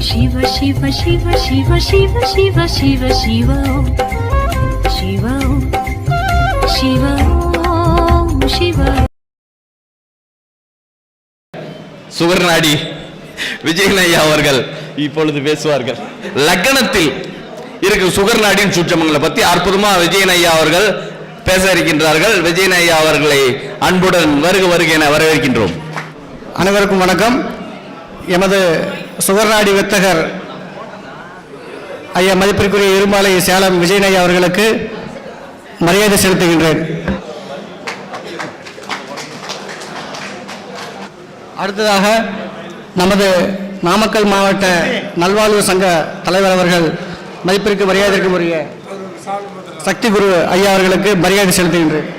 शिव शिव शिव शिव शिव शिव शिव शिव शिव शिव शिव சுகர்நாடி விஜயன் ஐயா அவர்கள் இப்பொழுது பேசுவார்கள். லக்னத்தில் இருக்கும் சுகர்நாடியின் சூட்சமங்களை பற்றி அற்புதமா விஜயன் ஐயா அவர்கள் பேச இருக்கின்றார்கள். விஜயன் ஐயா அவர்களை அன்புடன் வருக வருக என வரவேற்கின்றோம். அனைவருக்கும் வணக்கம். எமது சுகர்நாடி வித்தகர் ஐயா மதிப்பிற்குரிய இருமாலை சேலம் விஜயன் ஐயா அவர்களுக்கு மரியாதை செலுத்துகின்றேன். அடுத்ததாக நமது நாமக்கல் மாவட்ட நல்வாழ்வு சங்க தலைவர் அவர்கள் மதிப்பிற்கு மரியாதைக்கும் உரிய சக்தி குரு ஐயா அவர்களுக்கு மரியாதை செலுத்துகின்றேன்.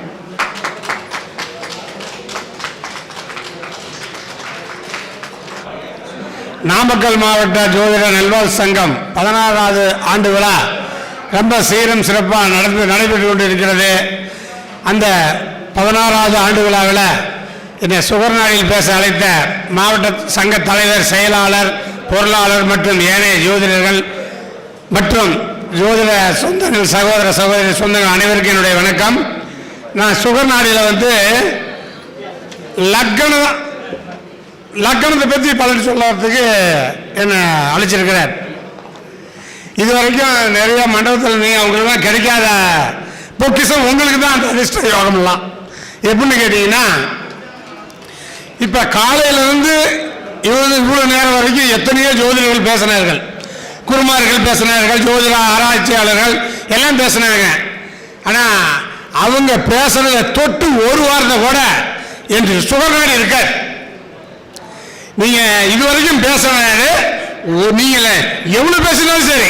நாமக்கல் மாவட்ட ஜோதிட நல்வாழ்வு சங்கம் 16வது ஆண்டு விழா ரொம்ப சீரும் சிறப்பாக நடைபெற்று கொண்டிருக்கிறது. அந்த 16வது ஆண்டு விழாவில் இந்த சுகர்நாடியில் பேச அழைத்த மாவட்ட சங்க தலைவர், செயலாளர், பொருளாளர் மற்றும் ஏனைய ஜோதிடர்கள் மற்றும் ஜோதிட சொந்தங்கள், சகோதர சகோதரி சொந்தங்கள் அனைவருக்கும் என்னுடைய வணக்கம். நான் சுகர்நாடியில் லக்கணத்தை பற்றி பலர் சொல்லுறதுக்கு என்னை அழைச்சிருக்கிறார். இது வரைக்கும் நிறைய மண்டபத்தில் நீங்கள் அவங்களுக்குலாம் கிடைக்காத பொக்கிஷம் உங்களுக்கு தான் அந்த அதிர்ஷ்ட யோகம்லாம். எப்படின்னு கேட்டீங்கன்னா, இப்போ காலையிலேருந்து இவ்வளோ நேரம் வரைக்கும் எத்தனையோ ஜோதிடர்கள் பேசினார்கள், குருமார்கள் பேசினார்கள், ஜோதிட ஆராய்ச்சியாளர்கள் எல்லாம் பேசினாங்க. ஆனால் அவங்க பேசுறதை தொட்டு ஒரு வாரத்தை கூட என்று சுகர்நாடி இருக்க. நீங்கள் இதுவரைக்கும் பேசுறாரு, நீங்கள் எவ்வளோ பேசினாலும் சரி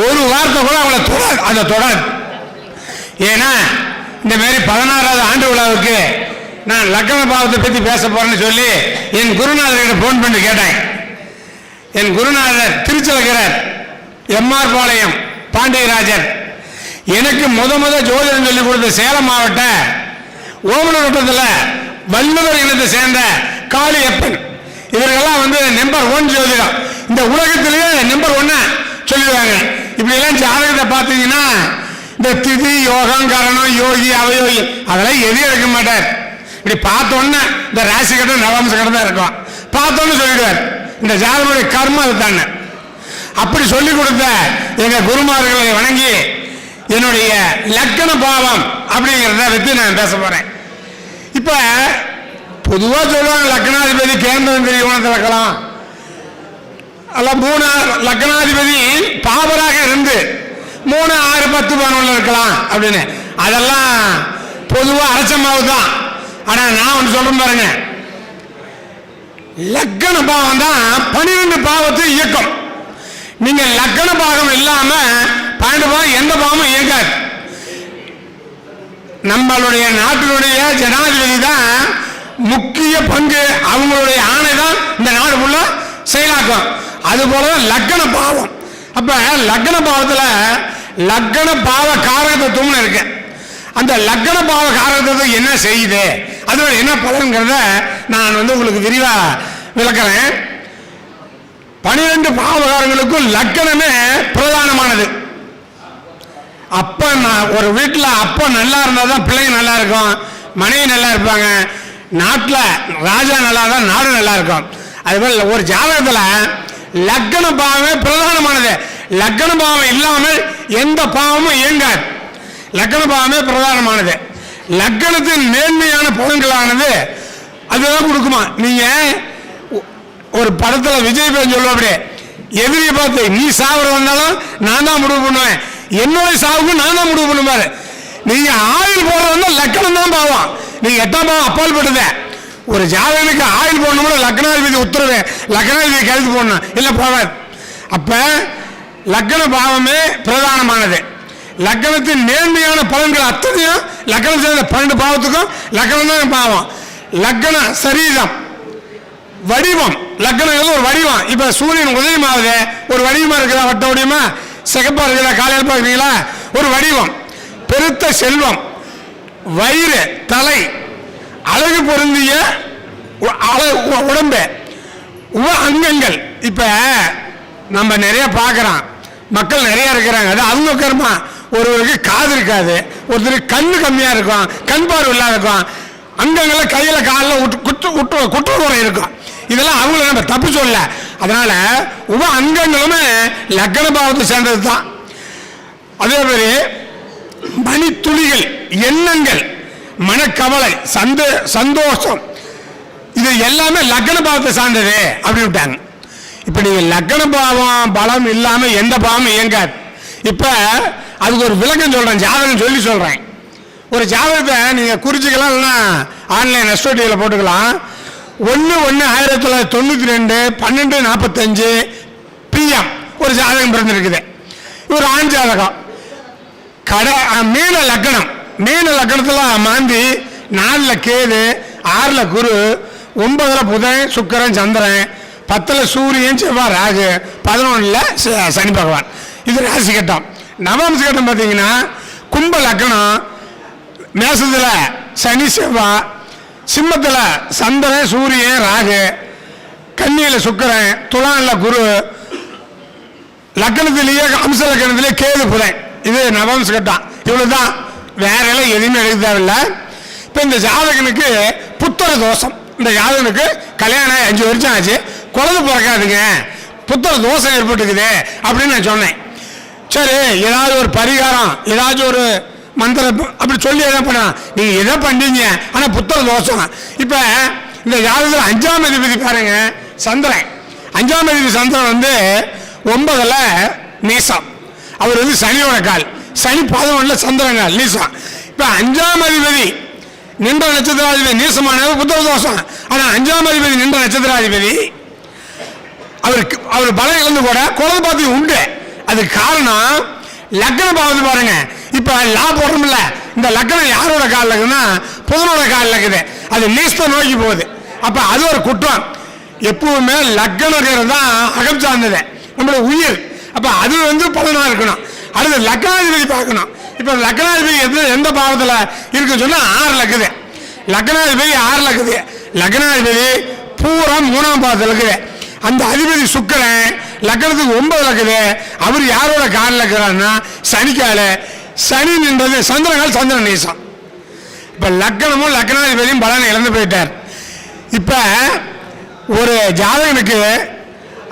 ஒரு வார்த்தை கூட அவங்கள தொடாது, அதை தொடாது. ஏன்னா இந்த மாதிரி 16வது ஆண்டு விழாவுக்கு நான் லக்ன பாவத்தை பற்றி பேச போறேன்னு சொல்லி என் குருநாதர்கிட்ட போன் பண்ணி கேட்டேன். என் குருநாதர் திருச்செலகரர் எம்ஆர் பாளையம் பாண்டியராஜர் எனக்கு முத ஜோதிடம் சொல்லி கொடுத்த சேலம் மாவட்ட ஓமலூர் வட்டத்தில் வல்லுவர் இனத்தை சேர்ந்த காளியப்பன், இவர்களெல்லாம் நம்பர் 1 ஜோதிடம், இந்த உலகத்திலேயே நம்பர் 1 சொல்லிடுவாங்க. இப்படி எல்லாம் ஜாதகத்தை பார்த்தீங்கன்னா இந்த திதி, யோகம், கரணம், யோகி, அவயோகி அதெல்லாம் எதையும் எடுக்க மாட்டார். இப்படி பார்த்தோன்னே இந்த ராசி கட்டம் நவாம்ச கட்டம் தான் இருக்கும், பார்த்தோன்னு சொல்லிடுவார் இந்த ஜாதகனுடைய கர்மம் அது தானே. அப்படி சொல்லி கொடுத்த எங்க குருமார்களை வணங்கி என்னுடைய லக்கண பாவம் அப்படிங்கிறத பற்றி நான் பேச போறேன். இப்ப பொதுவாக சொல்லுவாங்க லக்னாதிபதி கேந்திரம் திரிகோணத்தில் இருக்கலாம், அல்ல 3 லக்னாதிபதி பாவராக இருந்து 3, 6, 10, 11 இருக்கலாம் அப்படின்னு. அதெல்லாம் பொதுவாக அரைச்சமாவு தான். ஆனால் நான் ஒன்று சொல்றேன் பாருங்க, லக்கண பாவம் தான் 12 பாவத்தை இயக்கம். நீங்க லக்கண பாகம் இல்லாம 12 பாவம் எந்த பாவமும் இயக்காது. நம்மளுடைய நாட்டினுடைய ஜனாதிபதி தான் முக்கிய பங்கு, அவங்களுடைய ஆணை தான் இந்த நாடு ஃபுல்லா செயலாக்கும். அது போல லக்கண பாவம். அப்ப லக்கண பாவத்துல லக்கண பாவ காரகத்துவம்னு இருக்கு. அந்த லக்கண பாவ காரகத்துவம் என்ன செய்யுது, அதோட என்ன பலன்கிறத நான் உங்களுக்கு விரிவா விளக்குறேன். 12 பாவகாரங்களுக்கும் லக்கணமே பிரதானமானது. அப்ப ஒரு வீட்டில் அப்பா நல்லா இருந்தால் தான் பிள்ளைங்க நல்லா இருக்கும், மனைவி நல்லா இருப்பாங்க, நாட்டில் ராஜா நல்லா இருந்தால் நாடு நல்லா இருக்கும். அதுபோல் ஒரு ஜாதகத்தில் லக்கண பாவமே பிரதானமானது. லக்கண பாவம் இல்லாமல் எந்த பாவமும் இயங்காது. லக்கண பாவமே பிரதானமானது. லக்கணத்தின் மேன்மையான பலன்களானது அதுதான் கொடுக்குமா. நீங்க ஒரு படத்துல விஜய் பேர் சொல்லுவா, அப்படியே எதிரியை பார்த்து நீ சாவர வந்தாலும் நான் தான் முடிவு பண்ணுவேன், என்னோட சாவுக்கு நான் தான் முடிவு பண்ணுவாரு. நீங்க ஆயில் போட வந்தா லக்கணம் தான் பாவம். நீங்க 8ஆம் பாவம் அப்பால் பட்டத. ஒரு ஜாதகனுக்கு ஆயில் போடணும் லக்னாதிபதி உத்தரவு, லக்னாதிபதி கழுத்து போடணும், இல்ல போவாது. அப்ப லக்கண பாவமே பிரதானமானது. லக்கணத்தின் நேர்மையான பலன்கள் அத்தனையும் லக்கணம் சேர்ந்த 12 பாவத்துக்கும் லக்கணம் தான் பாவம். லக்கண சரீரம் வடிவம், லக்கணம் ஒரு வடிவம். இப்ப சூரியன் உதயமாவது ஒரு வடிவமா இருக்குதா, வட்ட வடிவமா, சிகப்பா இருக்குதா, காலையில் பார்க்குறீங்களா, ஒரு வடிவம். பெருத்த செல்வம், வயிறு, தலை, அழகு பொருந்திய உடம்பு, அங்கங்கள். இப்ப நம்ம நிறைய பார்க்குறோம், மக்கள் நிறைய இருக்கிறாங்க. அது அவங்க கர்மா. ஒருவருக்கு காது இருக்காது, ஒருத்தருக்கு கண்ணு கம்மியாக இருக்கும், கண் பார்வை இல்லாத இருக்கும், அங்கங்களில் கையில் காலில் குற்றக்குறை இருக்கும். இதெல்லாம் அவங்கள நம்ம தப்பு சொல்ல. அதனால உப அங்கங்களுமே லக்ன பாவத்தை சேர்ந்தது தான். அதே மாதிரி மணித்துளிகள், எண்ணங்கள், மனக்கவலை, சந்தோஷம், இது எல்லாமே லக்ன பாவத்தை சார்ந்தது அப்படின்னு விட்டாங்க. இப்ப நீங்க லக்ன பாவம் பலம் இல்லாம எந்த பாவமும் இயங்காது. இப்ப அதுக்கு ஒரு விளக்கம் சொல்றேன், ஜாதகம் சொல்லி சொல்றேன். ஒரு ஜாதகத்தை நீங்க குறிச்சிக்கலாம், இல்லைன்னா ஆன்லைன் எஸ்டோடியில் போட்டுக்கலாம். 1/1/1992 12:45 PM ஒரு ஜாதகம் பிறந்திருக்குது. ஒரு ஆண் ஜாதகம். மீன லக்னம், மீன லக்னத்தில் மாந்தி, 4ல் கேது, 6ல் குரு, 9ல் புதன், சுக்கிரன், சந்திரன், 10ல் சூரியன், செவ்வாய், ராகு, 11ல் சனி பகவான். இது ராசி கட்டம். நவம்ச கட்டம் பார்த்தீங்கன்னா கும்ப லக்னம், மேசத்தில் சனி செவ்வாய், சிம்மத்தில் சந்திரன், சூரியன், ராகு, கன்னியில் சுக்கிரன், துலானில் குரு, லக்னத்திலேயே அம்ச லக்னத்திலே கேது, புதன். இது நவம்ச கட்டம். இவ்வளவுதான், வேற எல்லாம் எதுவுமே எழுத தேவையில்லை. இப்போ இந்த ஜாதகனுக்கு புத்திர தோஷம். இந்த ஜாதகனுக்கு கல்யாணம் 5 வருஷம் ஆச்சு, குழந்தை பிறக்காதுங்க, புத்திர தோஷம் ஏற்பட்டுக்குது அப்படின்னு நான் சொன்னேன். சரி, ஏதாவது ஒரு பரிகாரம், ஏதாச்சும் ஒரு மந்திரம் அப்படி சொல்லி எதை பண்ண, நீங்க எதை பண்ணீங்க, ஆனா புத்திர தோஷம். இப்ப இந்த ஜாதகத்தில் 5ஆம் அதிபதி பாருங்க, சந்திரன். 5ஆம் அதிபதி சந்திரன் வந்து 9ல் நீசம். அவர் வந்து சனியோட கால், சனி 11ல் சந்திரன் கால், நீசம். இப்ப 5ஆம் அதிபதி நின்ற நட்சத்திராதிபதி நீசமான புத்திர தோஷம். ஆனா 5ஆம் அதிபதி நின்ற நட்சத்திராதிபதி அவர் பலம் இழந்து கூட குழந்தை பாத்தியம் உண்டு. அதுக்கு காரணம் லக்ன பாவத்தை பாருங்க. இப்ப லா போடுறோம்ல, இந்த லக்னம் யாரோட காலில் இருக்குன்னா புதனோட காலில் இருக்குது. அது நீசத்தை நோக்கி போகுது. அப்ப அது ஒரு குற்றம். எப்பவுமே லக்னம் தான் அகம் சார்ந்தது, நம்மளோட உயிர். அப்ப அது வந்து பலனா இருக்கணும். அடுத்து லக்னாதிபதி பார்க்கணும். இப்ப லக்னாதிபதி எந்த பாவத்தில் இருக்குன்னு சொன்னா 6ல் இருக்குது. லக்னாதிபதி 6ல் இருக்குது. லக்னாதிபதி பூரா 3ஆம் பாவத்தில் இருக்குது. அந்த அதிபதி சுக்கிரன் லக்னத்துக்கு 9ல் இருக்குது. அவர் யாரோட காலில் இருக்கிறாருன்னா சனிக்கால. சனி நின்றது சந்திரகால், சந்திரன் நீசம். இப்ப லக்னமும் லக்னாதிபதியும் பலனை இழந்து போயிட்டார். இப்ப ஒரு ஜாதகனுக்கு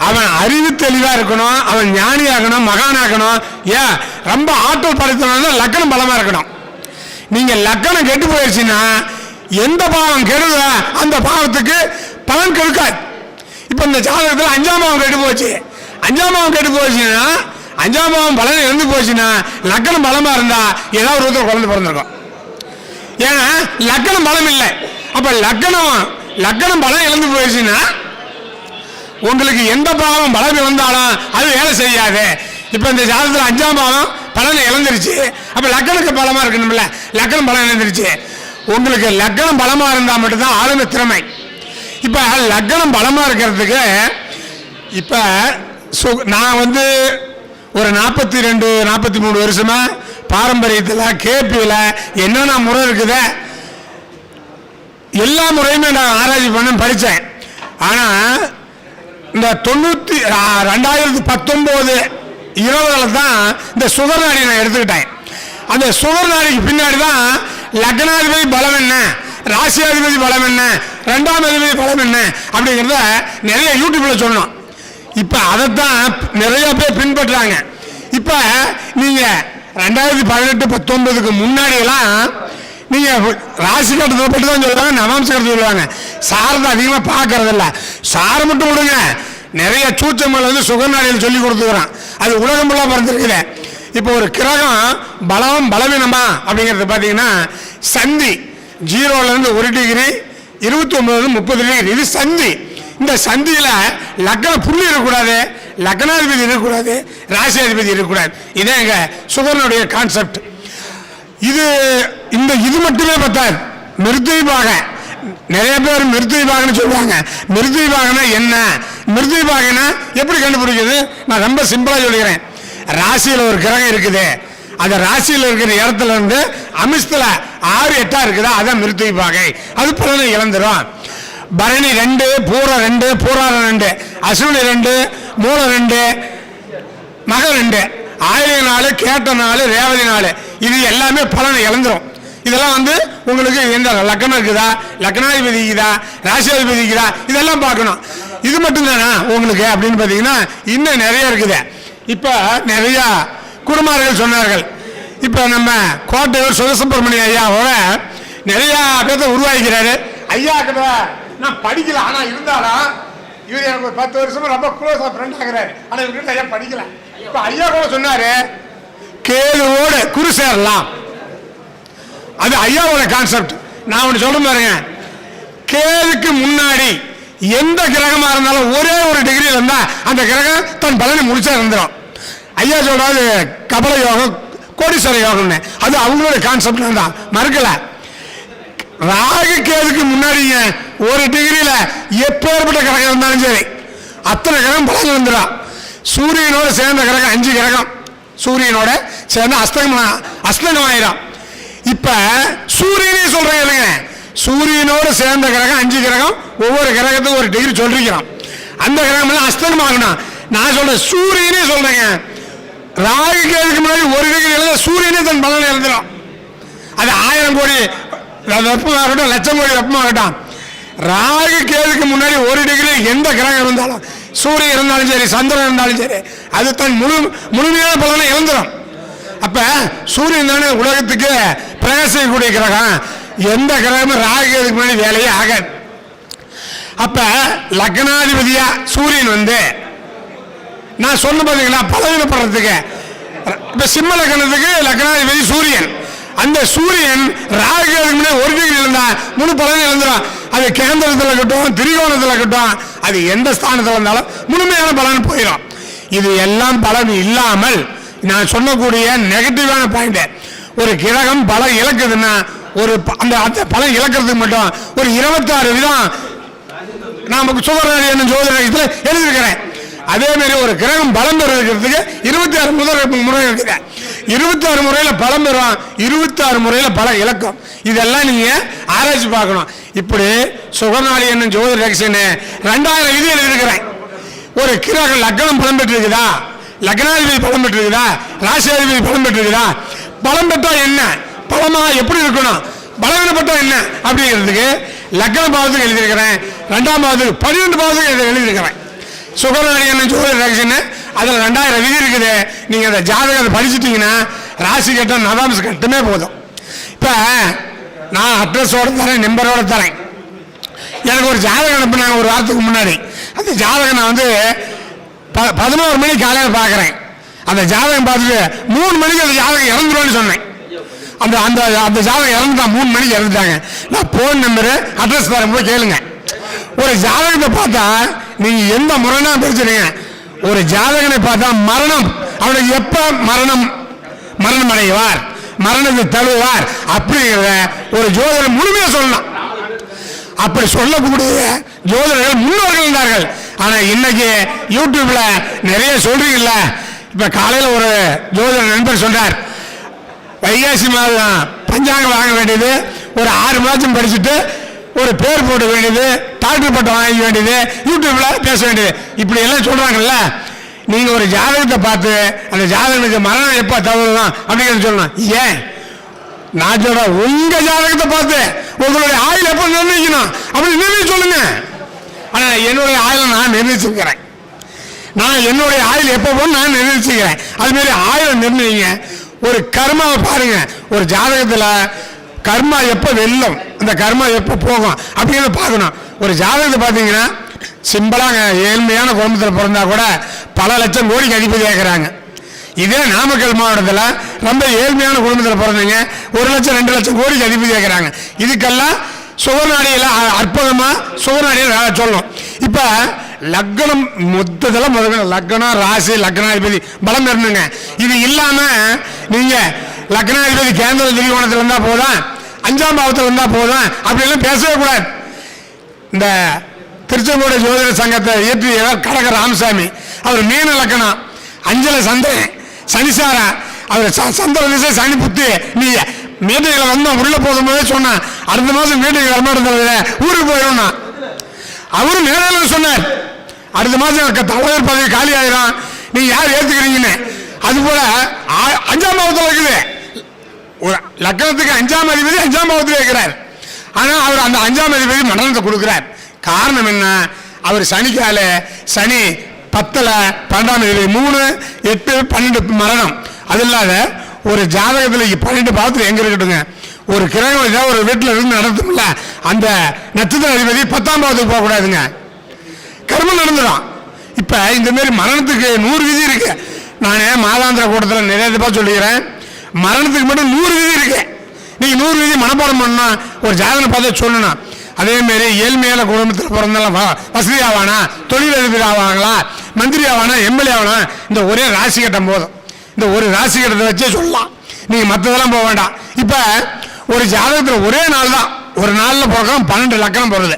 அவன் அறிவு தெளிவா இருக்கணும், அவன் ஞானியாகணும், மகானாகணும். ஏன் ரொம்ப ஆற்றல் படைத்தவன் தான் லக்னம் பலமா இருக்கணும். நீங்க லக்னம் கெட்டு போயிடுச்சுன்னா எந்த பாவம் கெடுதோ அந்த பாவத்துக்கு பலன் கெடுக்காது. இப்ப இந்த ஜாதகத்தில் 5ஆம் பாவம் கெட்டு போச்சு. 5ஆம் பாவம் கெட்டு போச்சுன்னா, 5ஆம் பாவம் பலன் இழந்து போச்சுன்னா, லக்னம் பலமா இருந்தா ஏதாவது ஒரு ஒருத்தர் குழந்தை பிறந்திருக்கும். ஏன்னா லக்னம் பலம் இல்லை. அப்ப லக்னம் பலம் இழந்து போயிடுச்சுன்னா உங்களுக்கு எந்த பாவம் பலம் இழந்தாலும் அது வேலை செய்யாது. இப்ப இந்த ஜாதகத்தில் 5ஆம் பாவம் பலனை இழந்துருச்சு. அப்ப லக்னத்துக்கு பலமா இருக்கணும்ல, லக்னம் பலம் இழந்துருச்சு. உங்களுக்கு லக்னம் பலமா இருந்தா மட்டும்தான் ஆளுமை திறமை. இப்ப லக்னம் பலமா இருக்கிறதுக்கு இப்ப நான் வந்து ஒரு 42-43 வருஷமா பாரம்பரியத்தில் கேபியில் என்னென்ன முறை இருக்குது எல்லா முறையுமே நான் ஆராய்ச்சி பண்ண படித்தேன். ஆனால் இந்த 2019-20 தான் இந்த சுகர் நாடி நான் எடுத்துக்கிட்டேன். அந்த சுகர் நாடிக்கு பின்னாடி தான் லக்னாதிபதி பலம் என்ன, ராசியாதிபதி பலம் என்ன, 2ஆம் அதிபதி பலம் என்ன அப்படிங்கிறத நிறைய யூடியூப்ல சொன்னோம். இப்ப அதைத்தான் நிறைய பேர் பின்பற்றாங்க. இப்ப நீங்க 2018-19க்கு முன்னாடி எல்லாம் நீங்க ராசி கட்டத்தை பற்றி தான் சொல்லுவாங்க, நவாம்ச கட்டத்தை சொல்லுவாங்க. சாரத்தை அதிகமா பார்க்கறது இல்லை. சாரை மட்டும் விடுங்க, நிறைய சூச்சங்கள் வந்து சுகநாடியில் சொல்லி கொடுத்துக்கிறான். அது உலகம் ஃபுல்லாக பறந்துருக்குது. இப்போ ஒரு கிரகம் பலம் பலவீனமா அப்படிங்கிறது பார்த்தீங்கன்னா சந்தி 0லேருந்து 1 டிகிரி 29-30 டிகிரி, இது சந்தி. இந்த சந்தியில லக்ன புள்ளி இருக்கக்கூடாது, லக்னாதிபதி இருக்கக்கூடாது, ராசியாதிபதி இருக்கக்கூடாது. இதான் எங்க சுகனுடைய கான்செப்ட். இது மட்டுமே பத்தாது. மிருத்யுபாக நிறைய பேர் மிருத்யுபாகன்னு சொல்லுவாங்க. மிருத்யுபாகனா என்ன, மிருத்யுபாகனா எப்படி கண்டுபிடிக்கிறது? நான் ரொம்ப சிம்பிளா சொல்லிக்கிறேன். ராசியில் ஒரு கிரகம் இருக்குது, அந்த ராசியில் இருக்கிற இடத்துல இருந்து அமிஷத்துல 6-8 இருக்குதா, அதான் மிருத்யுபாகை. அது பலனை இழந்துரும். பரணி 2, பூரம் 2, பூராடம் 2, அசுவினி 2, மூலம் 2, மகம் 2, ஆயிலை நாள், கேட்ட நாள், ரேவதி நாள், இது எல்லாமே பலனை இழந்துரும். இதெல்லாம் வந்து உங்களுக்கு எந்த லக்னம் இருக்குதா, லக்னாதிபதி இருக்குதா, ராசியாதிபதி இருக்குதா, இதெல்லாம் பார்க்கணும். இது மட்டும்தானா உங்களுக்கு அப்படின்னு பார்த்தீங்கன்னா இன்னும் நிறைய இருக்குது. இப்போ நிறைய குருமார்கள் சொன்னார்கள். இப்போ நம்ம கோட்டையூர் சிவசுப்பிரமணிய ஐயாவோட நிறைய பேர்த்த உருவாக்கிறாரு. ஐயா கிட்ட நான் படிக்கல, ஆனா இருந்தாலும் இவர் எனக்கு ஒரு 10 வருஷமா ரொம்ப க்ளோஸா ஃப்ரெண்ட் ஆகிறாரு. ஆனா இவர்கிட்ட ஐயா படிக்கல. இப்ப ஐயா கூட சொன்னாரு கேதுவோடு குரு சேரலாம். அது ஐயாவோட கான்செப்ட். நான் ஒன்று சொல்ல பாருங்க, கேதுக்கு முன்னாடி எந்த கிரகமா இருந்தாலும் ஒரே ஒரு டிகிரி இருந்தா அந்த கிரகம் தன் பலனை முடிச்சா இருந்துடும். ஐயா சொல்றாரு கபல யோகம், கோடீஸ்வர யோகம்னு, அது அவங்களோட கான்செப்ட் தான், மறுக்கல. ராகு கேதுக்கு முன்னாடிங்க ஒரு டிகிரியில எப்பேற்பட்ட கிரகம் இருந்தாலும் சரி அத்தனை கிரகம் பலன் வந்துடும். சூரியனோட சேர்ந்த கிரகம் 5 கிரகம் சூரியனோட சேர்ந்து அஸ்தங்கம் ஆயிரும். இப்ப சூரியனே சொல்றேன் இல்லைங்க, சூரியனோட சேர்ந்த கிரகம் 5 கிரகம், ஒவ்வொரு கிரகத்துக்கும் ஒரு டிகிரி சொல்றீங்க. அந்த கிரகம் எல்லாம் அஸ்தங்கம் ஆகணும். நான் சொல்றேன் சூரியனே சொல்றேங்க, ராகு கேதுக்கு முன்னாடி ஒரு டிகிரி எழுத சூரியனே தன் பலனை எழுதுறோம். அது 1000 கோடி வெப்பமாகட்டும், லட்சம் கோடி வெப்பமாகட்டும், ராகு கேதுக்கு முன்னாடி ஒரு டிகிரி எந்த கிரகம் இருந்தாலும், சூரியன் இருந்தாலும் சரி, சந்திரன் இருந்தாலும் சரி, அது தன் முழுமையான பலனை இழந்துடும். அப்ப சூரியன் தானே உலகத்துக்கு பிரகாசிக்கக்கூடிய கிரகம். எந்த கிரகமும் ராகு கேதுக்கு முன்னாடி வேலையே ஆகாது. அப்ப லக்னாதிபதியா சூரியன் வந்து நான் சொன்ன பார்த்தீங்களா பலவீனப்படுறதுக்கு, இப்ப சிம்ம லக்னத்துக்கு லக்னாதிபதி சூரியன். அந்த சூரியன் ராகு கேதுக்கு முன்னாடி ஒரு டிகிரி இருந்தா முழு பலனை இழந்துடும். அது கேந்திரத்தில் இருக்கட்டும், திரிகோணத்தில் இருக்கட்டும், அது எந்த ஸ்தானத்தில் இருந்தாலும் முழுமையான பலன் போயிடும். இது எல்லாம் பலன் இல்லாமல் நான் சொன்னக்கூடிய நெகட்டிவான பாயிண்ட், ஒரு கிரகம் பலன் இழக்குதுன்னா ஒரு அந்த பலன் இழக்கிறதுக்கு மட்டும் ஒரு 26 விதம் நான் சுகர்நாடி என்ன ஜோதிடத்தில் எழுதியிருக்கிறேன். அதே மாதிரி ஒரு கிரகம் பலம் பெறுவதற்கு 26 முறை இருக்குது. 26 முறையில் பலம் பெறும், 26 முறையில் பல இலக்கம். இதெல்லாம் நீங்க ஆராய்ச்சி பார்க்கணும். இப்படி சுகர்நாடி என்ன ஜோதிட ரகசியம் 2000 விதி எழுதியிருக்கிறேன். ஒரு கிரகம் லக்னம் பலம் பெற்றிருக்குதா, லக்னாதிபதி பலம் பெற்றிருக்குதா, ராசியாதிபதி பலம் பெற்றிருக்குதா, பலம் பெற்றா என்ன, பலமா எப்படி இருக்கணும், பலவீனப்பட்டா என்ன அப்படிங்கிறதுக்கு லக்ன பாவத்துக்கு எழுதியிருக்கிறேன். 2ஆம் பாவத்துக்கு 12 பாவத்துக்கு எழுதியிருக்கிறேன். சுகர்நாடி என்ன ஜோதிட ரகசியம் அதில் 2000 விதி இருக்குது. நீங்க அந்த ஜாதகத்தை படிச்சுட்டீங்கன்னா ராசி கட்டம் நவாம்ச கட்டமே போதும். இப்ப நான் அட்ரஸோட தரேன், நம்பரோட தரேன். எனக்கு ஒரு ஜாதகம் அனுப்புனாங்க ஒரு வாரத்துக்கு முன்னாடி. அந்த ஜாதகம் நான் வந்து 11 மணிக்கு காலையில் பார்க்குறேன். அந்த ஜாதகம் பார்த்துட்டு 3 மணிக்கு அந்த ஜாதகம் இறந்துருவான்னு சொன்னேன். அந்த அந்த அந்த ஜாதகம் இறந்துட்டான், 3 மணிக்கு இறந்துட்டாங்க. நான் ஃபோன் நம்பரு அட்ரஸ் தரேன், போய் கேளுங்க. ஒரு ஜாதகத்தை பார்த்தா நீங்க எந்த முறைனா பிரிச்சுருங்க. ஒரு ஜாதகனை பார்த்தா மரணம், அவனுக்கு எப்ப மரணம் அடைவார், மரணத்தை தழுவார் அப்படிங்கிறத ஒரு ஜோதிடர் முழுமையா சொல்லலாம். அப்படி சொல்லக்கூடிய ஜோதிடர்கள் முன்னோர்கள் இருந்தார்கள். ஆனா இன்னைக்கு யூடியூப்ல நிறைய சொல்றீங்கல்ல. இப்ப காலையில ஒரு ஜோதிடர் நண்பர் சொல்றார், வைகாசி மாதம் பஞ்சாங்கம் வாங்க வேண்டியது, ஒரு 6 மாதம் படிச்சுட்டு ஒரு பேர் போட வேண்டியது, டாக்டர் பட்டம் வாங்க வேண்டியது, யூடியூப்ல பேச வேண்டியது, இப்படி எல்லாம் சொல்றாங்கல்ல. நீங்க ஒரு ஜாதகத்தை பார்த்து அந்த ஜாதகனுக்கு மரணம் எப்ப தவறுதான் அப்படிங்கிறது சொல்லணும். ஏன் நான் சொல்றேன், உங்க ஜாதகத்தை பார்த்து உங்களுடைய ஆயுள் எப்ப நிர்ணயிக்கணும் அப்படி நிர்ணயிச்சு சொல்லுங்க. ஆனா என்னுடைய ஆயுளை நான் நிர்ணயிச்சிருக்கிறேன். நான் என்னுடைய ஆயுள் எப்போ போகணும் நான் நிர்ணயிச்சுக்கிறேன். அது மாதிரி ஆயுளை நிர்ணயிங்க. ஒரு கர்மாவை பாருங்க, ஒரு ஜாதகத்துல கர்மா எப்போ வெல்லும், அந்த கர்மா எப்போ போகும் அப்படின்னு பார்க்கணும். ஒரு ஜாதகத்தை பார்த்தீங்கன்னா சிம்பிளாக ஏழ்மையான குடும்பத்தில் பிறந்தா கூட பல லட்சம் கோடிக்கு அதிபதி ஆகிறாங்க. இதே நாமக்கல் மாவட்டத்தில் ரொம்ப ஏழ்மையான குடும்பத்தில் பிறந்தீங்க 1 லட்சம் 2 லட்சம் கோடிக்கு அதிபதி ஆகிறாங்க. இதுக்கெல்லாம் சுகநாடியில் அற்புதமாக சுகநாடியில் சொல்லணும். இப்போ லக்னம் மொத்தத்தில் முதல்ல லக்னம் ராசி லக்னாதிபதி பலம் இருந்துங்க. இது இல்லாமல் நீங்கள் லக்னாதிபதி கேந்திர திரிகோணத்தில் இருந்தால் போதும், 5ஆம் பாவத்தில் இருந்தால் போதும் அப்படிலாம் பேசவே கூடாது. இந்த திருச்செங்கோடு ஜோதிட சங்கத்தை இயற்றியவர் கடக ராமசாமி, அவர் மீன லக்கணம், 5ல் சந்திரன் சனிசாரா, அவர் சந்திர திசை சனி புத்தி. நீ மீட்டிங்கில் வந்தோம் உள்ள போகும்போதே சொன்னான், அடுத்த மாதம் மீட்டிங் வரமாட்டேன் ஊருக்கு போயிடணும். அவரும் நேரில் சொன்னார். அடுத்த மாதம் தலைவர் பதவி காலி ஆயிரும், நீங்க யார் ஏத்துக்கிறீங்கன்னு. அது போல 5ஆம் பாவத்தில் இருக்குது. ஒரு லக்னத்துக்கு 5ஆம் அதிபதி 5ஆம் பாவத்தில் இருக்கிறார். ஆனா அவர் அந்த 5ஆம் அதிபதி மரணத்தை கொடுக்கிறார். காரணம் என்ன? அவர் சனிக்கால சனி 10ல் 12ஆம் அதிபதி 3, 8, 12 மரணம். அது இல்லாத ஒரு ஜாதகத்தில் 12 பாவத்தில் எங்க இருக்கட்டுங்க, ஒரு கிரகம் ஏதாவது ஒரு வீட்டில் இருந்து நடத்தும்ல, அந்த நட்சத்திர அதிபதி 10ஆம் பாவத்துக்கு போகக்கூடாதுங்க, கர்மம் நடந்துடும். இப்ப இந்த மாதிரி மரணத்துக்கு 100 விதி இருக்கு. நானே மாதாந்திர கூட்டத்தில் நிறைய தப்பா சொல்லிக்கிறேன், மரணத்துக்கு மட்டும் 100 விதி இருக்கு. நீங்க 100 விதி மனப்பாடம் பண்ணா ஒரு ஜாதகம் பார்த்து சொல்லணும். அதே மாதிரி ஏழ்மையான குடும்பத்தில் பிறந்தாலும் வசதி ஆவானா, தொழில் அதிபர் ஆவாங்களா, மந்திரி ஆவானா, எம்எல்ஏ ஆவானா, இந்த ஒரே ராசி கட்டம் போதும். இந்த ஒரு ராசி கட்டத்தை வச்சே சொல்லலாம், நீங்க மற்றதெல்லாம் போக வேண்டாம். இப்ப ஒரு ஜாதகத்தில் ஒரே நாள் தான், ஒரு நாளில் பிறக்கும் 12 லக்கணம் போறது.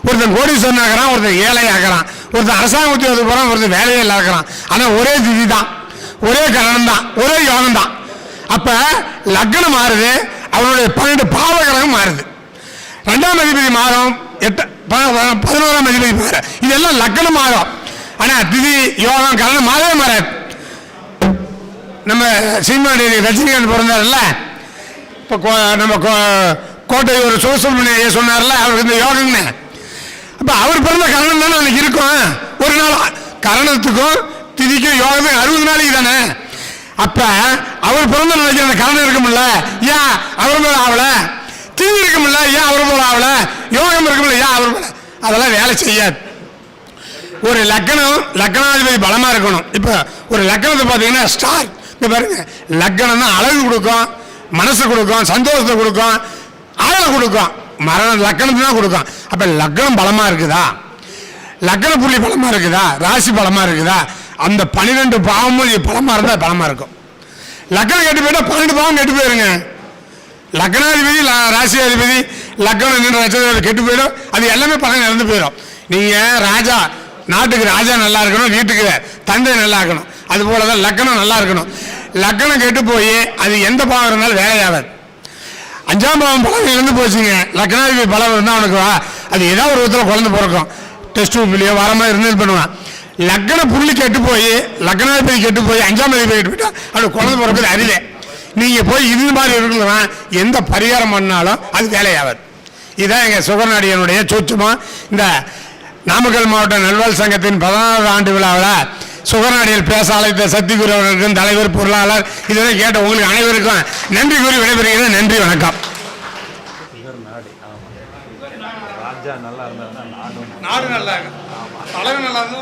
ஒருத்தன் கோடீஸ்வரன் ஆகிறான், ஒருத்தன் ஏழை ஆகிறான், ஒருத்தன் அரசாங்க உத்தியோகத்துக்கு போறான், ஒருத்தன் வேலையே இல்லை ஆகிறான். ஆனா ஒரே திதி தான், ஒரே கரணம் தான், ஒரே யோகம் தான். அப்ப லக்னம் மாறுது, அவனுடைய 12 பாவ கிரகம் மாறுது. 2ஆம் அதிபதி மாறும், 11ஆம் அதிபதி மாறும். இதெல்லாம் லக்னம் மாறும். ஆனா திதி யோகம் கரணம் மாறவே மாறாது. நம்ம சினிமா ரஜினிகாந்த் பிறந்தார்ல, இப்போ நம்ம கோட்டை ஒரு சுப்பிரமணிய சொன்னார்ல, அவருக்கு இந்த யோகம்னு. அப்ப அவர் பிறந்த கரணம் தானே அன்னைக்கு இருக்கும். ஒரு நாள் கரணத்துக்கும் திதிக்கும் யோகத்துக்கும் 60 நாளைக்கு தானே. அப்ப அவர் பிறந்த நாளைக்கு அந்த கரணம் இருக்கும்ல, ஏன் அவர் போல ஆகல? திதி இருக்கும்ல, ஏன் அவர் போல ஆகல? யோகம் இருக்கும்ல, ஏன் அவர் போல? அதெல்லாம் வேலை செய்யாது. ஒரு லக்னாதிபதி பலமா இருக்கணும். இப்ப ஒரு லக்னத்தை பார்த்தீங்கன்னா ஸ்டார், இந்த பாருங்க, லக்னம் தான் அழகு கொடுக்கும், மனசு கொடுக்கும், சந்தோஷத்தை கொடுக்கும், ஆளை கொடுக்கும். மரணம் லக்னத்து தான் கொடுக்கும். அப்ப லக்னம் பலமா இருக்குதா, லக்ன புள்ளி பலமா இருக்குதா, ராசி பலமா இருக்குதா, அந்த 12 பாவமும் பலமா இருந்தா பலமா இருக்கும். லக்னம் கெட்டு போயிட்டா 12 பாவம் கெட்டு போயிருங்க. லக்னாதிபதி ராசி அதிபதி லக்னம் நட்சத்திரம் கெட்டு போயிடும், அது எல்லாமே பலன் இறந்து போயிடும். நீங்க ராஜா, நாட்டுக்கு ராஜா நல்லா இருக்கணும், வீட்டுக்கு தந்தை நல்லா இருக்கணும். அது போலதான் லக்னம் நல்லா இருக்கணும். லக்னம் கெட்டு போய் அது எந்த பாவம் இருந்தாலும் வேலையாகாது. 5ஆம் பாவம் பலம் இருந்து போச்சுங்க, லக்னாதிபதி பலம் இருந்தால் அவனுக்கு அது ஏதாவது ஒரு விதத்தில் குழந்தை பிறக்கும், டெஸ்ட் பிள்ளையோ வர மாதிரி இருந்து பண்ணுவான். லக்ன புள்ளி கெட்டு போய் லக்னாதிபதி கெட்டு போய் 5ஆம் அதிபதி கெட்டு போயிட்டா அவனுக்கு குழந்தை பிறக்கிறது அரிதே. நீங்க போய் இது மாதிரி இருக்கலாம், எந்த பரிகாரம் பண்ணாலும் அது வேலையாகாது. இதுதான் எங்க சுகர்நாடியனுடைய சூட்சுமா. இந்த நாமக்கல் மாவட்ட நல்வாழ் சங்கத்தின் 16வது ஆண்டு விழாவில் சுகர்நாடியில் பேச அழைத்த சக்திகுரு அவர்களுக்கும் தலைவர் பொருளாளர் இதனை கேட்ட உங்களுக்கு அனைவருக்கும் நன்றி கூறி விடைபெறுகிறேன். நன்றி, வணக்கம். ராஜா நல்லா இருந்தா நாடு நல்லா இருக்கும், தலைவர் நல்லா இருந்தா